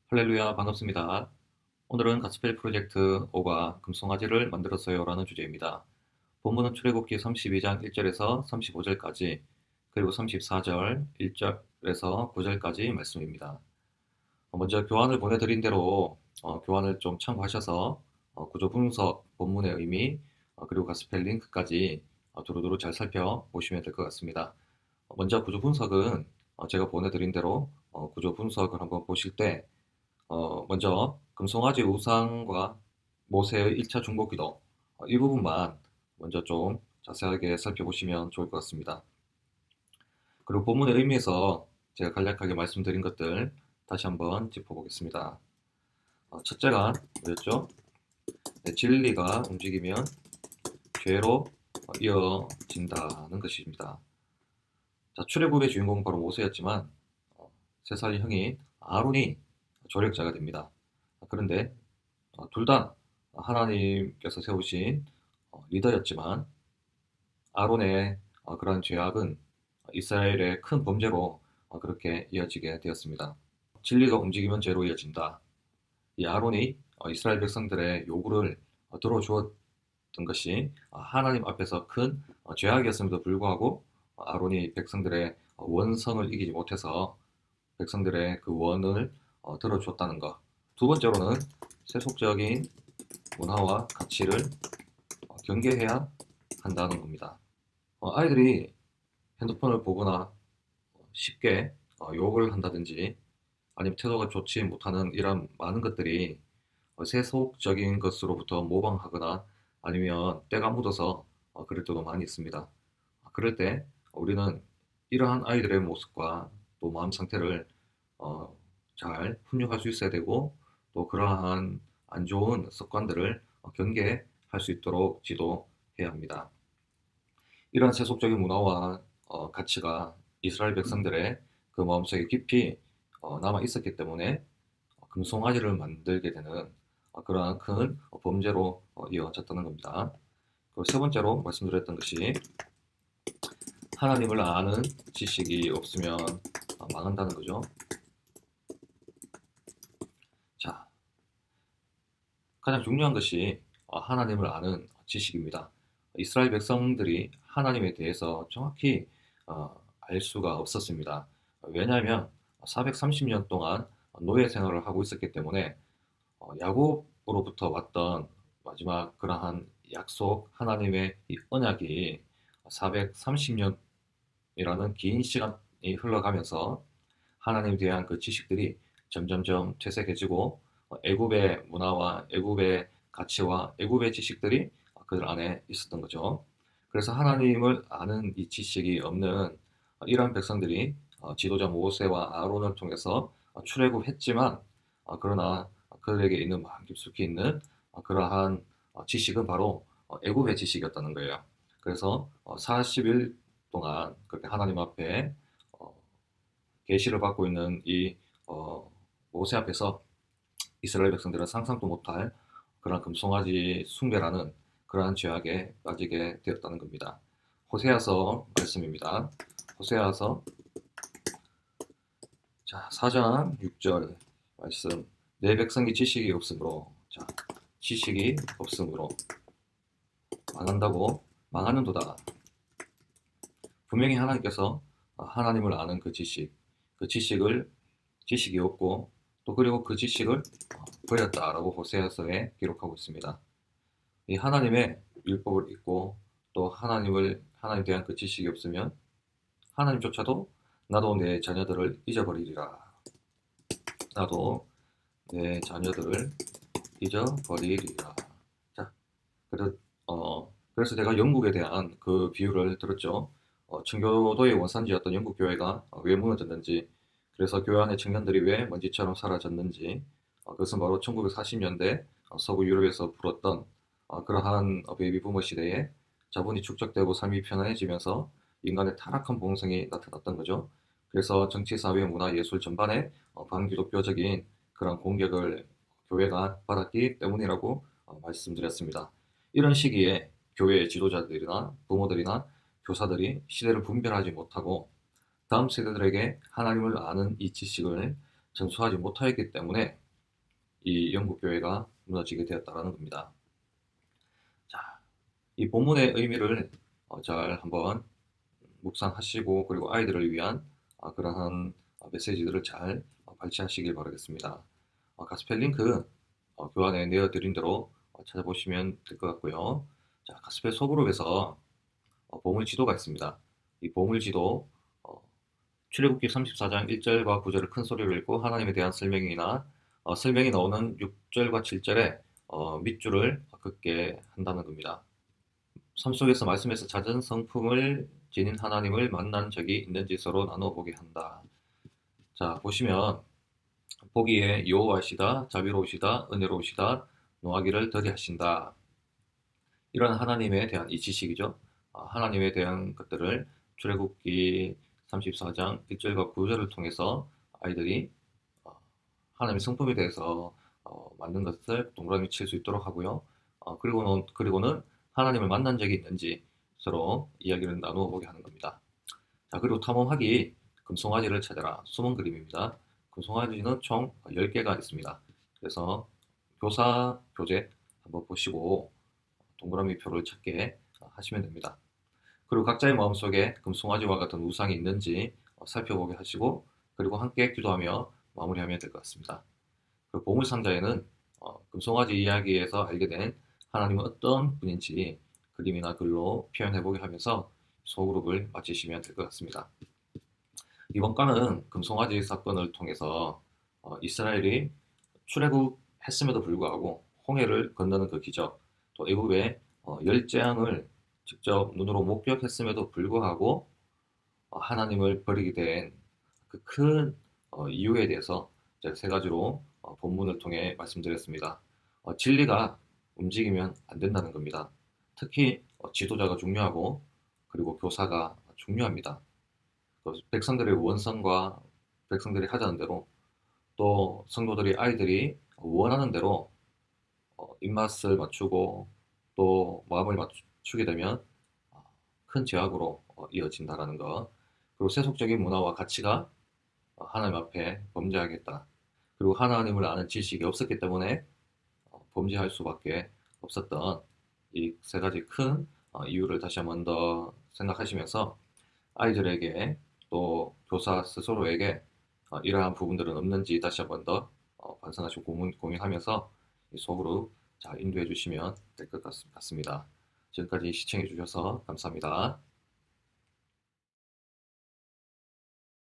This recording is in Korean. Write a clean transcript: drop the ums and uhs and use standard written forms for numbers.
할렐루야, 반갑습니다. 오늘은 가스펠 프로젝트 5가 금송아지를 만들었어요 라는 주제입니다. 본문은 출애굽기 32장 1절에서 35절까지, 그리고 34절 1절에서 9절까지 말씀입니다. 먼저 교환을 보내드린 대로 교환을 좀 참고하셔서 구조 분석, 본문의 의미, 그리고 가스펠 링크까지 두루두루 잘 살펴보시면 될 것 같습니다. 먼저 구조 분석은 제가 보내드린 대로 구조 분석을 한번 보실 때 먼저 금송아지 우상과 모세의 1차 중보기도, 이 부분만 먼저 좀 자세하게 살펴보시면 좋을 것 같습니다. 그리고 본문의 의미에서 제가 간략하게 말씀드린 것들 다시 한번 짚어보겠습니다. 첫째가 뭐였죠? 네, 진리가 움직이면 죄로 이어진다는 것입니다. 자, 출애굽의 주인공은 바로 모세였지만 3살 형인 아론이 조력자가 됩니다. 그런데 둘 다 하나님께서 세우신 리더였지만 아론의 그러한 죄악은 이스라엘의 큰 범죄로 그렇게 이어지게 되었습니다. 진리가 움직이면 죄로 이어진다. 이 아론이 이스라엘 백성들의 요구를 들어주었던 것이 하나님 앞에서 큰 죄악이었음에도 불구하고 아론이 백성들의 원성을 이기지 못해서 백성들의 그 원을 들어주었다는 것. 두 번째로는 세속적인 문화와 가치를 경계해야 한다는 겁니다. 아이들이 핸드폰을 보거나 쉽게 욕을 한다든지 아니면 태도가 좋지 못하는 이런 많은 것들이 세속적인 것으로부터 모방하거나 아니면 때가 묻어서 그럴 때도 많이 있습니다. 그럴 때 우리는 이러한 아이들의 모습과 또 마음 상태를 잘 훈육할 수 있어야 되고 또 그러한 안 좋은 습관들을 경계할 수 있도록 지도해야 합니다. 이러한 세속적인 문화와 가치가 이스라엘 백성들의 그 마음속에 깊이 남아 있었기 때문에 금송아지를 만들게 되는 그러한 큰 범죄로 이어졌다는 겁니다. 그리고 세 번째로 말씀드렸던 것이 하나님을 아는 지식이 없으면 망한다는 거죠. 자, 가장 중요한 것이 하나님을 아는 지식입니다. 이스라엘 백성들이 하나님에 대해서 정확히 알 수가 없었습니다. 왜냐하면 430년 동안 노예 생활을 하고 있었기 때문에 야곱으로부터 왔던 마지막 그러한 약속 하나님의 이 언약이 430년이라는 긴 시간이 흘러가면서 하나님에 대한 그 지식들이 점점점 퇴색해지고 애굽의 문화와 애굽의 가치와 애굽의 지식들이 그들 안에 있었던 거죠. 그래서 하나님을 아는 이 지식이 없는 이러한 백성들이 지도자 모세와 아론을 통해서 출애굽했지만 그러나 그들에게 있는 마음 깊숙이 있는 그러한 지식은 바로 애굽의 지식이었다는 거예요. 그래서 40일 동안 그렇게 하나님 앞에 계시를 받고 있는 이 모세 앞에서 이스라엘 백성들은 상상도 못할 그런 금송아지 숭배라는 그러한 죄악에 빠지게 되었다는 겁니다. 호세아서 말씀입니다. 호세아서 4장 6절 말씀. 내 백성이 지식이 없으므로, 지식이 없으므로 망한다고 망하는도다. 분명히 하나님께서 하나님을 아는 그 지식이 없고 또 그리고 그 지식을 버렸다라고 호세아서에 기록하고 있습니다. 이 하나님의 율법을 잊고 또 하나님에 대한 그 지식이 없으면 하나님조차도 나도 내 자녀들을 잊어버리리라. 나도 내 자녀들을 잊어버리리라. 자, 그래서 제가 영국에 대한 그 비유를 들었죠. 청교도의 원산지였던 영국 교회가 왜 무너졌는지, 그래서 교회 안의 청년들이 왜 먼지처럼 사라졌는지, 그것은 바로 1940년대 서구 유럽에서 불었던 그러한 베이비 부머 시대에 자본이 축적되고 삶이 편안해지면서 인간의 타락한 본성이 나타났던 거죠. 그래서 정치, 사회, 문화, 예술 전반에 반기독교적인 그런 공격을 교회가 받았기 때문이라고 말씀드렸습니다. 이런 시기에 교회의 지도자들이나 부모들이나 교사들이 시대를 분별하지 못하고 다음 세대들에게 하나님을 아는 이 지식을 전수하지 못하였기 때문에 이 영국 교회가 무너지게 되었다는 겁니다. 자, 이 본문의 의미를 잘 한번 묵상하시고 그리고 아이들을 위한 그러한 메시지들을 잘 발췌하시길 바라겠습니다. 가스펠 링크 교환에 내어드린 대로 찾아보시면 될 것 같고요. 자, 가스펠 소그룹에서 보물 지도가 있습니다. 이 보물 지도 출애굽기 34장 1절과 9절을 큰 소리로 읽고 하나님에 대한 설명이나 설명이 나오는 6절과 7절에 밑줄을 긋게 한다는 겁니다. 삶 속에서 말씀에서 찾은 성품을 지닌 하나님을 만난 적이 있는지 서로 나눠보게 한다. 자, 보시면 보기에 여호와시다, 자비로우시다, 은혜로우시다, 노하기를 더디하신다. 이런 하나님에 대한 이 지식이죠. 하나님에 대한 것들을 출애굽기 34장 1절과 9절을 통해서 아이들이 하나님의 성품에 대해서 맞는 것을 동그라미 칠 수 있도록 하고요. 그리고는 하나님을 만난 적이 있는지 서로 이야기를 나누어 보게 하는 겁니다. 자, 그리고 탐험하기 금송아지를 찾아라. 숨은 그림입니다. 금송아지는 총 10개가 있습니다. 그래서 교사 교재 한번 보시고 동그라미 표를 찾게 하시면 됩니다. 그리고 각자의 마음속에 금송아지와 같은 우상이 있는지 살펴보게 하시고 그리고 함께 기도하며 마무리하면 될 것 같습니다. 그 보물상자에는 금송아지 이야기에서 알게 된 하나님은 어떤 분인지 그림이나 글로 표현해보게 하면서 소그룹을 마치시면 될 것 같습니다. 이번 과는 금송아지 사건을 통해서 이스라엘이 출애굽했음에도 불구하고 홍해를 건너는 그 기적, 또 애굽의 열재앙을 직접 눈으로 목격했음에도 불구하고 하나님을 버리게 된 그 큰 이유에 대해서 제가 세 가지로 본문을 통해 말씀드렸습니다. 진리가 움직이면 안 된다는 겁니다. 특히 지도자가 중요하고 그리고 교사가 중요합니다. 백성들의 원성과 백성들이 하자는 대로 또 성도들이 아이들이 원하는 대로 입맛을 맞추고 또 마음을 맞추게 되면 큰 제약으로 이어진다라는 것. 그리고 세속적인 문화와 가치가 하나님 앞에 범죄하겠다. 그리고 하나님을 아는 지식이 없었기 때문에 범죄할 수밖에 없었던 이 세 가지 큰 이유를 다시 한번 더 생각하시면서 아이들에게 또 교사 스스로에게 이러한 부분들은 없는지 다시 한번 더 반성하시고 고민하면서 속으로 잘 인도해 주시면 될 것 같습니다. 지금까지 시청해 주셔서 감사합니다.